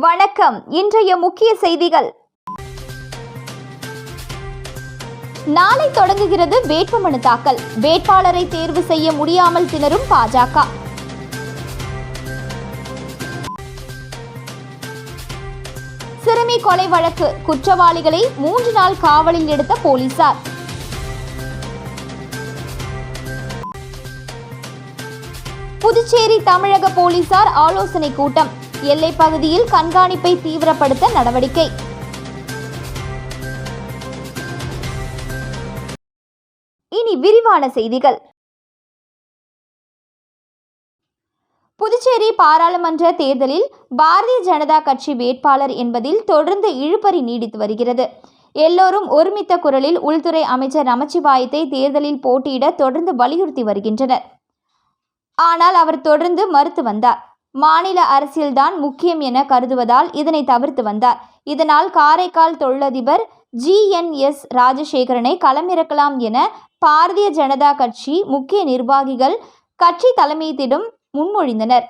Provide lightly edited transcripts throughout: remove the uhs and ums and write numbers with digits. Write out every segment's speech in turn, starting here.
வணக்கம். இன்றைய முக்கிய செய்திகள். நாளை தொடங்குகிறது வேட்புமனு தாக்கல். வேட்பாளரை தேர்வு செய்ய முடியாமல் திணறும் பாஜக. சிறுமி கொலை வழக்கு குற்றவாளிகளை 3 நாள் காவலில் எடுத்த போலீசார். புதுச்சேரி தமிழக போலீசார் ஆலோசனை கூட்டம். எல்லைப் பகுதியில் கண்காணிப்பை தீவிரப்படுத்த நடவடிக்கை. இனி விரிவான செய்திகள். புதுச்சேரி பாராளுமன்ற தேர்தலில் பாரதிய ஜனதா கட்சி வேட்பாளர் என்பதில் தொடர்ந்து இழுபறி நீடித்து வருகிறது. எல்லோரும் ஒருமித்த குரலில் உள்துறை அமைச்சர் நமச்சிவாயத்தை தேர்தலில் போட்டியிட தொடர்ந்து வலியுறுத்தி வருகின்றனர். ஆனால் அவர் தொடர்ந்து மறுத்து வந்தார். மாநில அரசியல்தான் முக்கியம் என கருதுவதால் இதனை தவிர்த்து வந்தார். இதனால் காரைக்கால் தொழிலதிபர் GNS ராஜசேகரனை களமிறக்கலாம் என பாரதிய ஜனதா கட்சி முக்கிய நிர்வாகிகள் கட்சி தலைமையிடம் முன்மொழிந்தனர்.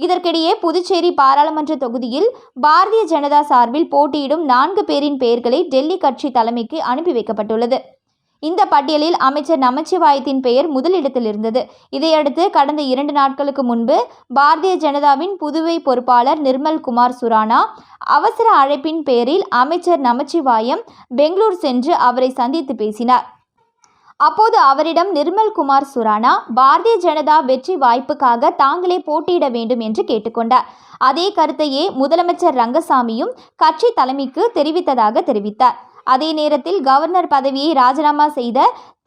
இதற்கிடையே புதுச்சேரி பாராளுமன்ற தொகுதியில் பாரதிய ஜனதா சார்பில் போட்டியிடும் 4 பேரின் பெயர்களை டெல்லி கட்சி தலைமைக்கு அனுப்பி வைக்கப்பட்டுள்ளது. இந்த பட்டியலில் அமைச்சர் நமச்சிவாயத்தின் பெயர் முதலிடத்தில் இருந்தது. இதையடுத்து கடந்த 2 நாட்களுக்கு முன்பு பாரதிய ஜனதாவின் புதுவை பொறுப்பாளர் நிர்மல் குமார் சுரானா அவசர அழைப்பின் பெயரில் அமைச்சர் நமச்சிவாயம் பெங்களூர் சென்று அவரை சந்தித்து பேசினார். அப்போது அவரிடம் நிர்மல் குமார் சுரானா பாரதிய ஜனதா வெற்றி வாய்ப்புக்காக தாங்களே போட்டியிட வேண்டும் என்று கேட்டுக்கொண்டார். அதே கருத்தையே முதலமைச்சர் ரங்கசாமியும் கட்சி தலைமைக்கு தெரிவித்ததாக தெரிவித்தார். அதே நேரத்தில் கவர்னர் பதவியை ராஜினாமா செய்த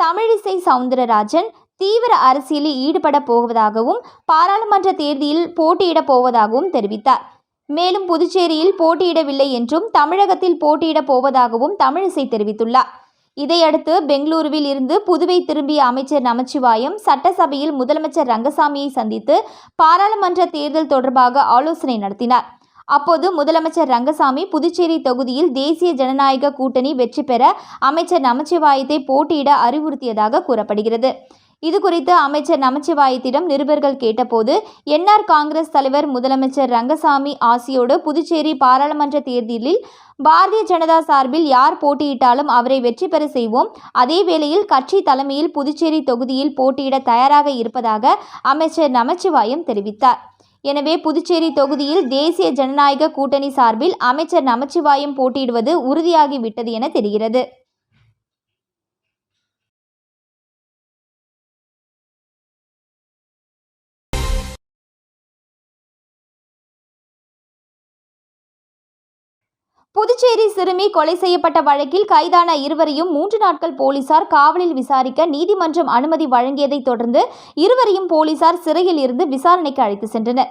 தமிழிசை சவுந்தரராஜன் தீவிர அரசியலில் ஈடுபட போவதாகவும் பாராளுமன்ற தேர்தலில் போட்டியிட போவதாகவும் தெரிவித்தார். மேலும் புதுச்சேரியில் போட்டியிடவில்லை என்றும் தமிழகத்தில் போட்டியிட போவதாகவும் தமிழிசை தெரிவித்துள்ளார். இதையடுத்து பெங்களூருவில் இருந்து புதுவை திரும்பிய அமைச்சர் நமச்சிவாயம் சட்டசபையில் முதலமைச்சர் ரங்கசாமியை சந்தித்து பாராளுமன்ற தேர்தல் தொடர்பாக ஆலோசனை நடத்தினார். அப்போது முதலமைச்சர் ரங்கசாமி புதுச்சேரி தொகுதியில் தேசிய ஜனநாயக கூட்டணி வெற்றி பெற அமைச்சர் நமச்சிவாயத்தை போட்டியிட அறிவுறுத்தியதாக கூறப்படுகிறது. இதுகுறித்து அமைச்சர் நமச்சிவாயத்திடம் நிருபர்கள் கேட்டபோது NR காங்கிரஸ் தலைவர் முதலமைச்சர் ரங்கசாமி ஆசியோடு புதுச்சேரி பாராளுமன்ற தேர்தலில் பாரதிய ஜனதா சார்பில் யார் போட்டியிட்டாலும் அவரை வெற்றி பெற செய்வோம். அதே வேளையில் கட்சி தலைமையில் புதுச்சேரி தொகுதியில் போட்டியிட தயாராக இருப்பதாக அமைச்சர் நமச்சிவாயம் தெரிவித்தார். எனவே புதுச்சேரி தொகுதியில் தேசிய ஜனநாயக கூட்டணி சார்பில் அமைச்சர் நமச்சிவாயம் போட்டியிடுவது உறுதியாகிவிட்டது என தெரிகிறது. புதுச்சேரி சிறுமி கொலை செய்யப்பட்ட வழக்கில் கைதான இருவரையும் 3 நாட்கள் போலீசார் காவலில் விசாரிக்க நீதிமன்றம் அனுமதி வழங்கியதை தொடர்ந்து இருவரையும் போலீசார் சிறையில் இருந்து விசாரணைக்கு அழைத்து சென்றனர்.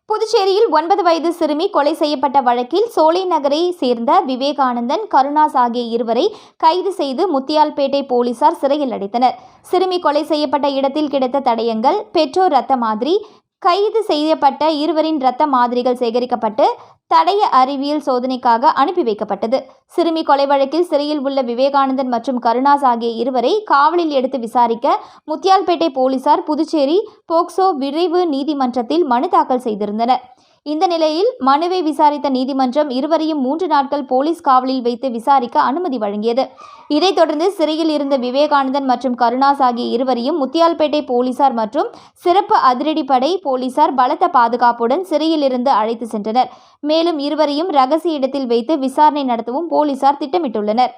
புதுச்சேரியில் 9 வயது சிறுமி கொலை செய்யப்பட்ட வழக்கில் சோலை நகரை சேர்ந்த விவேகானந்தன், கருணாஸ் ஆகிய இருவரை கைது செய்து முத்தியால்பேட்டை போலீசார் சிறையில் அடைத்தனர். சிறுமி கொலை செய்யப்பட்ட இடத்தில் கிடைத்த தடயங்கள், பெற்றோர் இரத்த மாதிரி, கைது செய்யப்பட்ட இருவரின் இரத்த மாதிரிகள் சேகரிக்கப்பட்டு தடய அறிவியல் சோதனைக்காக அனுப்பி வைக்கப்பட்டது. சிறுமி கொலை வழக்கில் சிறையில் உள்ள விவேகானந்தன் மற்றும் கருணாஸ் ஆகிய இருவரை காவலில் எடுத்து விசாரிக்க முத்தியால்பேட்டை போலீசார் புதுச்சேரி போக்சோ விரைவு நீதிமன்றத்தில் மனு தாக்கல் செய்திருந்தனர். இந்த நிலையில் மனுவை விசாரித்த நீதிமன்றம் இருவரையும் 3 நாட்கள் போலீஸ் காவலில் வைத்து விசாரிக்க அனுமதி வழங்கியது. இதைத் தொடர்ந்து சிறையில் இருந்த விவேகானந்தன் மற்றும் கருணாஸ் ஆகிய இருவரையும் முத்தியால்பேட்டை போலீசார் மற்றும் சிறப்பு அதிரடிப்படை போலீசார் பலத்த பாதுகாப்புடன் சிறையில் இருந்து அழைத்து சென்றனர். மேலும் இருவரையும் ரகசிய இடத்தில் வைத்து விசாரணை நடத்தவும் போலீசார் திட்டமிட்டுள்ளனர்.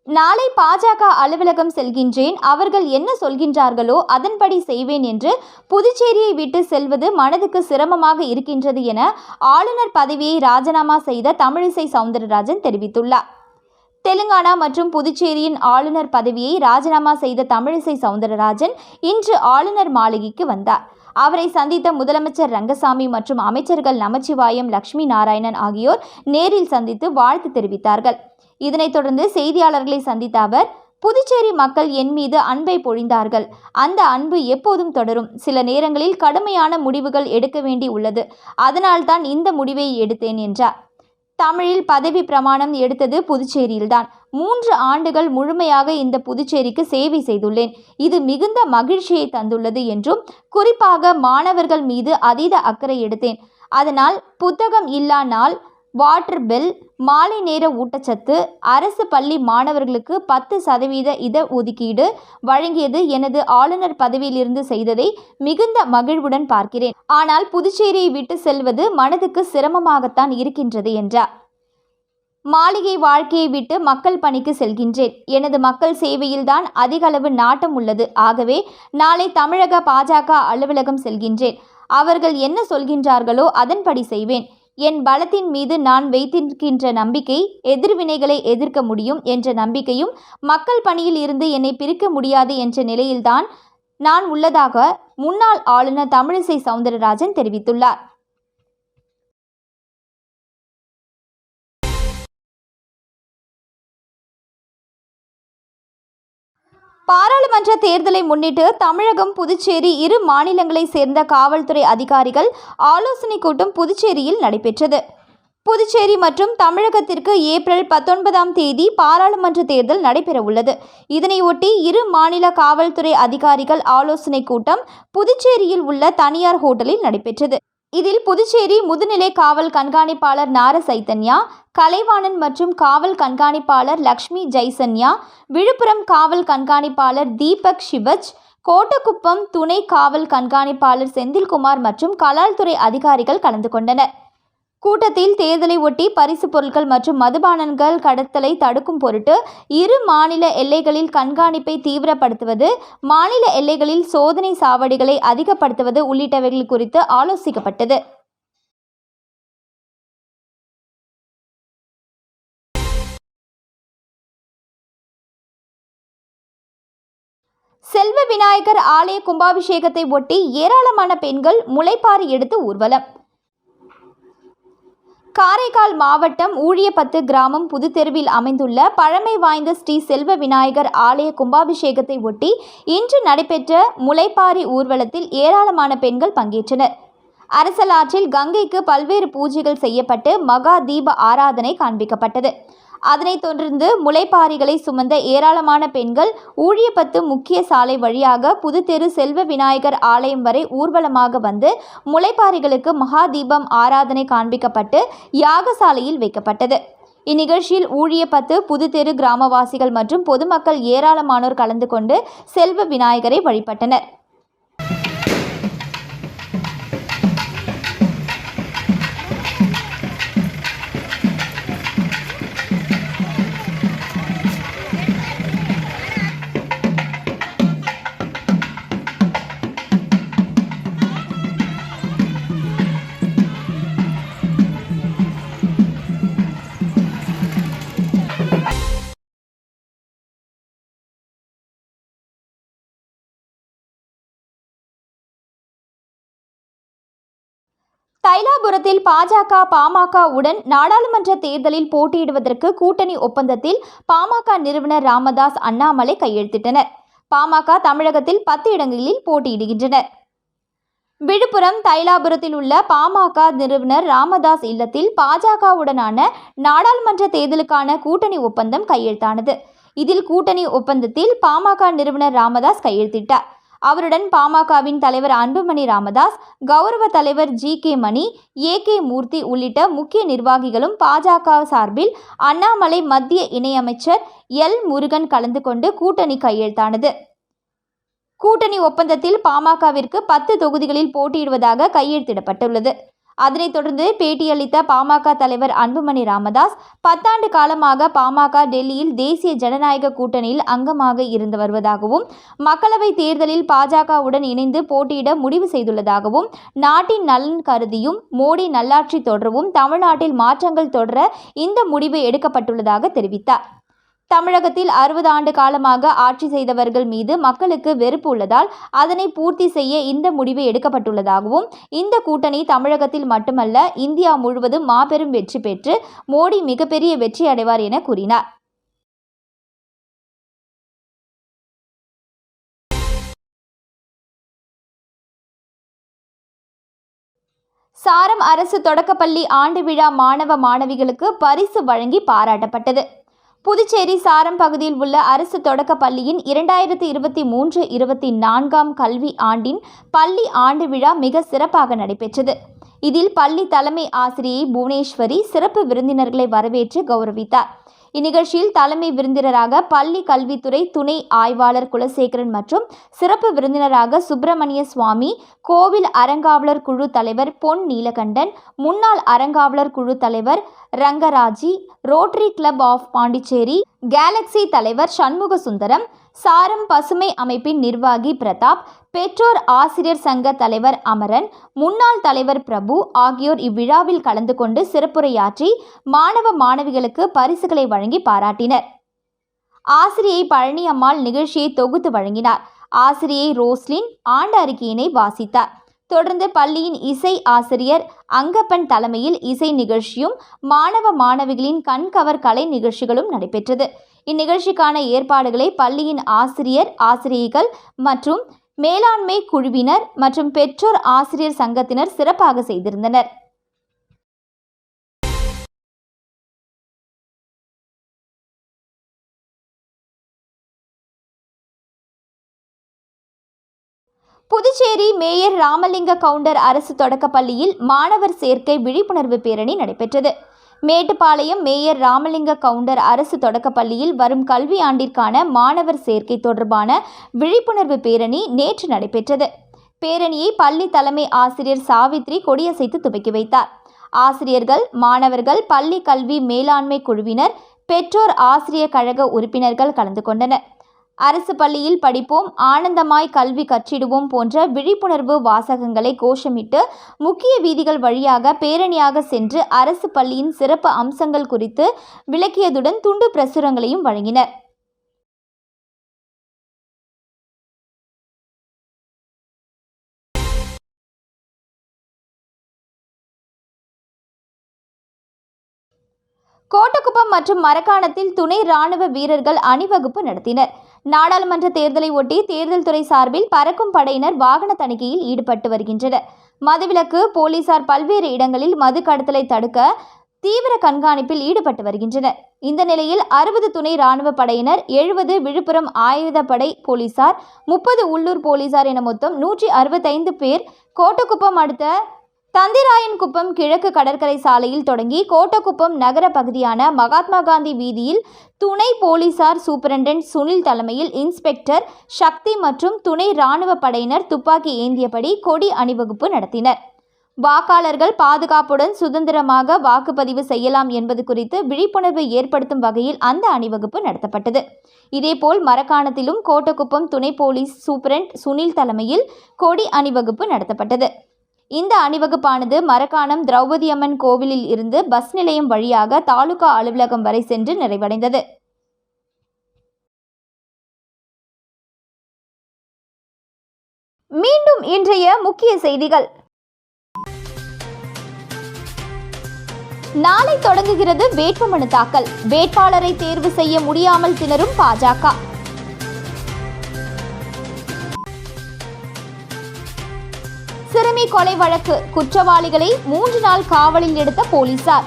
நாளை பாஜக அலுவலகம் செல்கின்றேன். அவர்கள் என்ன சொல்கின்றார்களோ அதன்படி செய்வேன் என்று புதுச்சேரியை விட்டு செல்வது மனதுக்கு சிரமமாக இருக்கின்றது என ஆளுநர் பதவியை ராஜினாமா செய்த தமிழிசை சவுந்தரராஜன் தெரிவித்துள்ளார். தெலுங்கானா மற்றும் புதுச்சேரியின் ஆளுநர் பதவியை ராஜினாமா செய்த தமிழிசை சவுந்தரராஜன் இன்று ஆளுநர் மாளிகைக்கு வந்தார். அவரை சந்தித்த முதலமைச்சர் ரங்கசாமி மற்றும் அமைச்சர்கள் நமச்சிவாயம், லட்சுமி நாராயணன் ஆகியோர் நேரில் சந்தித்து வாழ்த்து தெரிவித்தார்கள். இதனைத் தொடர்ந்து செய்தியாளர்களை சந்தித்த அவர், புதுச்சேரி மக்கள் என் மீது அன்பை பொழிந்தார்கள். அந்த அன்பு எப்போதும் தொடரும். சில நேரங்களில் கடுமையான முடிவுகள் எடுக்க வேண்டி உள்ளது. அதனால்தான் இந்த முடிவை எடுத்தேன் என்றார். தமிழில் பதவி பிரமாணம் எடுத்தது புதுச்சேரியில்தான். 3 ஆண்டுகள் முழுமையாக இந்த புதுச்சேரிக்கு சேவை செய்துள்ளேன். இது மிகுந்த மகிழ்ச்சியை தந்துள்ளது என்றும், குறிப்பாக மாணவர்கள் மீது அதீத அக்கறை எடுத்தேன். அதனால் புத்தகம் இல்லா நாள், வாட்டர் பில், மாலை நேர ஊட்டச்சத்து, அரசு பள்ளி மாணவர்களுக்கு 10% இட ஒதுக்கீடு வழங்கியது எனது ஆளுநர் பதவியிலிருந்து செய்ததை மிகுந்த மகிழ்வுடன் பார்க்கிறேன். ஆனால் புதுச்சேரியை விட்டு செல்வது மனதுக்கு சிரமமாகத்தான் இருக்கின்றது என்றார். மாளிகை வாழ்க்கையை விட்டு மக்கள் பணிக்கு செல்கின்றேன். எனது மக்கள் சேவையில்தான் அதிகளவு நாட்டம் உள்ளது. ஆகவே நாளை தமிழக பாஜக அலுவலகம் செல்கின்றேன். அவர்கள் என்ன சொல்கின்றார்களோ அதன்படி செய்வேன். என் பலத்தின் மீது நான் வைத்திருக்கின்ற நம்பிக்கை எதிர்வினைகளை எதிர்க்க முடியும் என்ற நம்பிக்கையும், மக்கள் பணியில் இருந்து என்னை பிரிக்க முடியாது என்ற நிலையில்தான் நான் உள்ளதாக முன்னாள் ஆளுநர் தமிழிசை சவுந்தரராஜன் தெரிவித்துள்ளார். பாராளுமன்ற தேர்தலை முன்னிட்டு தமிழகம், புதுச்சேரி இரு மாநிலங்களை சேர்ந்த காவல்துறை அதிகாரிகள் ஆலோசனை கூட்டம் புதுச்சேரியில் நடைபெற்றது. புதுச்சேரி மற்றும் தமிழகத்திற்கு ஏப்ரல் 19ஆம் தேதி பாராளுமன்ற தேர்தல் நடைபெறவுள்ளது. இதனையொட்டி இரு மாநில காவல்துறை அதிகாரிகள் ஆலோசனை கூட்டம் புதுச்சேரியில் உள்ள தனியார் ஹோட்டலில் நடைபெற்றது. இதில் புதுச்சேரி முதுநிலை காவல் கண்காணிப்பாளர் நார சைத்தன்யா, கலைவாணன் மற்றும் காவல் கண்காணிப்பாளர் லக்ஷ்மி ஜெய்சன்யா, விழுப்புரம் காவல் கண்காணிப்பாளர் தீபக் சிவஜ், கோட்டக்குப்பம் துணை காவல் கண்காணிப்பாளர் செந்தில்குமார் மற்றும் கலால்துறை அதிகாரிகள் கலந்து கொண்டனர். கூட்டத்தில் தேர்தலை ஒட்டி பரிசு பொருட்கள் மற்றும் மதுபானங்கள் கடத்தலை தடுக்கும் பொருட்டு இரு மாநில எல்லைகளில் கண்காணிப்பை தீவிரப்படுத்துவது, மாநில எல்லைகளில் சோதனை சாவடிகளை அதிகப்படுத்துவது உள்ளிட்டவைகள் குறித்து ஆலோசிக்கப்பட்டது. செல்வ விநாயகர் ஆலய கும்பாபிஷேகத்தை ஒட்டி ஏராளமான பெண்கள் முளைப்பாரி எடுத்து ஊர்வலம். காரைக்கால் மாவட்டம் ஊழியப்பத்து கிராமம் புதுத்தெருவில் அமைந்துள்ள பழமை வாய்ந்த ஸ்ரீ செல்வ விநாயகர் ஆலய கும்பாபிஷேகத்தை ஒட்டி இன்று நடைபெற்ற முளைப்பாரி ஊர்வலத்தில் ஏராளமான பெண்கள் பங்கேற்றனர். அரசலாற்றில் கங்கைக்கு பல்வேறு பூஜைகள் செய்யப்பட்டு மகா தீப ஆராதனை காண்பிக்கப்பட்டது. அதனைத் தொடர்ந்து முளைப்பாரிகளை சுமந்த ஏராளமான பெண்கள் ஊழியப்பத்து முக்கிய சாலை வழியாக புதுத்தெரு செல்வ விநாயகர் ஆலயம் வரை ஊர்வலமாக வந்து முளைப்பாரிகளுக்கு மகா தீபம் ஆராதனை காண்பிக்கப்பட்டு யாகசாலையில் வைக்கப்பட்டது. இந்நிகழ்ச்சியில் ஊழியப்பத்து புதுத்தெரு கிராமவாசிகள் மற்றும் பொதுமக்கள் ஏராளமானோர் கலந்து கொண்டு செல்வ விநாயகரை வழிபட்டனர். தைலாபுரத்தில் பாஜக, பாமக உடன் நாடாளுமன்ற தேர்தலில் போட்டியிடுவதற்கு கூட்டணி ஒப்பந்தத்தில் பாமக நிறுவனர் ராமதாஸ், அண்ணாமலை கையெழுத்திட்டனர். பாமக தமிழகத்தில் 10 இடங்களில் போட்டியிடுகின்றனர். விழுப்புரம் தைலாபுரத்தில் உள்ள பாமக நிறுவனர் ராமதாஸ் இல்லத்தில் பாஜகவுடனான நாடாளுமன்ற தேர்தலுக்கான கூட்டணி ஒப்பந்தம் கையெழுத்தானது. இதில் கூட்டணி ஒப்பந்தத்தில் பாமக நிறுவனர் ராமதாஸ் கையெழுத்திட்டார். அவருடன் பாமகவின் தலைவர் அன்புமணி ராமதாஸ், கௌரவ தலைவர் ஜி.கே. மணி, ஏ.கே. மூர்த்தி உள்ளிட்ட முக்கிய நிர்வாகிகளும், பாஜக சார்பில் அண்ணாமலை, மத்திய இணையமைச்சர் எல். முருகன் கலந்து கொண்டு கூட்டணி கையெழுத்தானது. கூட்டணி ஒப்பந்தத்தில் பாமகவிற்கு 10 தொகுதிகளில் போட்டியிடுவதாக கையெழுத்திடப்பட்டுள்ளது. அதனைத் தொடர்ந்து பேட்டியளித்த பாமக தலைவர் அன்புமணி ராமதாஸ், 10 ஆண்டு காலமாக பாமக டெல்லியில் தேசிய ஜனநாயக கூட்டணியில் அங்கமாக இருந்து வருவதாகவும், மக்களவைத் தேர்தலில் பாஜகவுடன் இணைந்து போட்டியிட முடிவு செய்துள்ளதாகவும், நாட்டின் நலன் கருதியும் மோடி நல்லாட்சி தொடரவும் தமிழ்நாட்டில் மாற்றங்கள் தொடர இந்த முடிவு எடுக்கப்பட்டுள்ளதாக தெரிவித்தார். தமிழகத்தில் 60 ஆண்டு காலமாக ஆட்சி செய்தவர்கள் மீது மக்களுக்கு வெறுப்பு உள்ளதால் அதனை பூர்த்தி செய்ய இந்த முடிவு எடுக்கப்பட்டுள்ளதாகவும், இந்த கூட்டணி தமிழகத்தில் மட்டுமல்ல இந்தியா முழுவதும் மாபெரும் வெற்றி பெற்று மோடி மிகப்பெரிய வெற்றி அடைவார் என கூறினார். சாரம் அரசு தொடக்கப்பள்ளி ஆண்டு விழா மாணவ மாணவிகளுக்கு பரிசு வழங்கி பாராட்டப்பட்டது. புதுச்சேரி சாரம் பகுதியில் உள்ள அரசு தொடக்கப் பள்ளியின் 2023-24 கல்வி ஆண்டின் பள்ளி ஆண்டு விழா மிக சிறப்பாக நடைபெற்றது. இதில் பள்ளி தலைமை ஆசிரியை புவனேஸ்வரி சிறப்பு விருந்தினர்களை வரவேற்று கௌரவித்தார். இந்நிகழ்ச்சியில் தலைமை விருந்தினராக பள்ளி கல்வித்துறை துணை ஆய்வாளர் குலசேகரன் மற்றும் சிறப்பு விருந்தினராக சுப்பிரமணிய சுவாமி, கோவில் அறங்காவலர் குழு தலைவர் பொன் நீலகண்டன், முன்னாள் அறங்காவலர் குழு தலைவர் ரங்கராஜி, rotary club of Pondicherry, galaxy தலைவர் சண்முக சுந்தரம், சாரம் பசுமை அமைப்பின் நிர்வாகி பிரதாப், பெற்றோர் ஆசிரியர் சங்க தலைவர் அமரன், முன்னாள் தலைவர் பிரபு ஆகியோர் இவ்விழாவில் கலந்து கொண்டு சிறப்புரையாற்றி மாணவ மாணவிகளுக்கு பரிசுகளை வழங்கி பாராட்டினர். ஆசிரியை பழனி அம்மாள் நிகழ்ச்சியை தொகுத்து வழங்கினார். ஆசிரியை ரோஸ்லின் ஆண்டு அறிக்கையினை வாசித்தார். தொடர்ந்து பள்ளியின் இசை ஆசிரியர் அங்கப்பன் தலைமையில் இசை நிகழ்ச்சியும் மாணவ மாணவிகளின் கண்கவர் கலை நிகழ்ச்சிகளும் நடைபெற்றது. இந்நிகழ்ச்சிக்கான ஏற்பாடுகளை பள்ளியின் ஆசிரியைகள் மற்றும் மேலாண்மை குழுவினர் மற்றும் பெற்றோர் ஆசிரியர் சங்கத்தினர் சிறப்பாக செய்திருந்தனர். புதுச்சேரி மேயர் ராமலிங்க கவுண்டர் அரசு தொடக்கப்பள்ளியில் மாணவர் சேர்க்கை விழிப்புணர்வு பேரணி நடைபெற்றது. மேட்டுப்பாளையம் மேயர் ராமலிங்க கவுண்டர் அரசு தொடக்கப்பள்ளியில் வரும் கல்வி ஆண்டிற்கான மாணவர் சேர்க்கை தொடர்பான விழிப்புணர்வு பேரணி நேற்று நடைபெற்றது. பேரணியை பள்ளி தலைமை ஆசிரியர் சாவித்ரி கொடியசைத்து துவக்கி வைத்தார். ஆசிரியர்கள், மாணவர்கள், பள்ளி கல்வி மேலாண்மை குழுவினர், பெற்றோர் ஆசிரியர் கழக உறுப்பினர்கள் கலந்து கொண்டனர். அரசு பள்ளியில் படிப்போம், ஆனந்தமாய் கல்வி கற்றிடுவோம் போன்ற விழிப்புணர்வு வாசகங்களை கோஷமிட்டு முக்கிய வீதிகள் வழியாக பேரணியாக சென்று அரசு பள்ளியின் சிறப்பு அம்சங்கள் குறித்து விளக்கியதுடன் துண்டு பிரசுரங்களையும் வழங்கினர். கோட்டக்குப்பம் மற்றும் மரக்காணத்தில் துணை ராணுவ வீரர்கள் அணிவகுப்பு நடத்தினர். நாடாளுமன்ற தேர்தலை ஒட்டி தேர்தல் துறை சார்பில் பறக்கும் படையினர் வாகன தணிக்கையில் ஈடுபட்டு வருகின்றனர். மதுவிலக்கு போலீசார் பல்வேறு இடங்களில் மது கடத்தலை தடுக்க தீவிர கண்காணிப்பில் ஈடுபட்டு வருகின்றனர். இந்த நிலையில் 60 துணை ராணுவ படையினர், 70 விழுப்புரம் ஆயுதப்படை போலீசார், 30 உள்ளூர் போலீசார் என மொத்தம் 165 பேர் கோட்டக்குப்பம் அடுத்த தந்திராயன்குப்பம் கிழக்கு கடற்கரை சாலையில் தொடங்கி கோட்டக்குப்பம் நகர பகுதியான மகாத்மா காந்தி வீதியில் துணை போலீசார் சூப்பரண்டன்ட் சுனில் தலைமையில் இன்ஸ்பெக்டர் சக்தி மற்றும் துணை ராணுவ படையினர் துப்பாக்கி ஏந்தியபடி கொடி அணிவகுப்பு நடத்தினர். வாக்காளர்கள் பாதுகாப்புடன் சுதந்திரமாக வாக்குப்பதிவு செய்யலாம் என்பது குறித்து விழிப்புணர்வு ஏற்படுத்தும் வகையில் அந்த அணிவகுப்பு நடத்தப்பட்டது. இதேபோல் மரக்காணத்திலும் கோட்டக்குப்பம் துணை போலீஸ் சூப்பரண்ட் சுனில் தலைமையில் கொடி அணிவகுப்பு நடத்தப்பட்டது. இந்த அணிவகுப்பானது மரக்காணம் திரௌபதி அம்மன் கோவிலில் இருந்து பஸ் நிலையம் வழியாக தாலுகா அலுவலகம் வரை சென்று நிறைவடைந்தது. மீண்டும் இன்றைய முக்கிய செய்திகள். நாளை தொடங்குகிறது வேட்புமனு தாக்கல். வேட்பாளரை தேர்வு செய்ய முடியாமல் திணறும் பாஜக. சிறுமி கொலை வழக்கு குற்றவாளிகளை 3 நாள் காவலில் எடுத்த போலீசார்.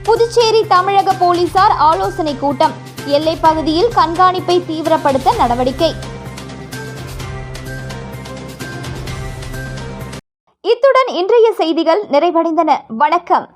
புதுச்சேரி தமிழக போலீசார் ஆலோசனை கூட்டம். எல்லைப் பகுதியில் கண்காணிப்பை தீவிரப்படுத்த நடவடிக்கை. இத்துடன் இன்றைய செய்திகள் நிறைவடைந்தன. வணக்கம்.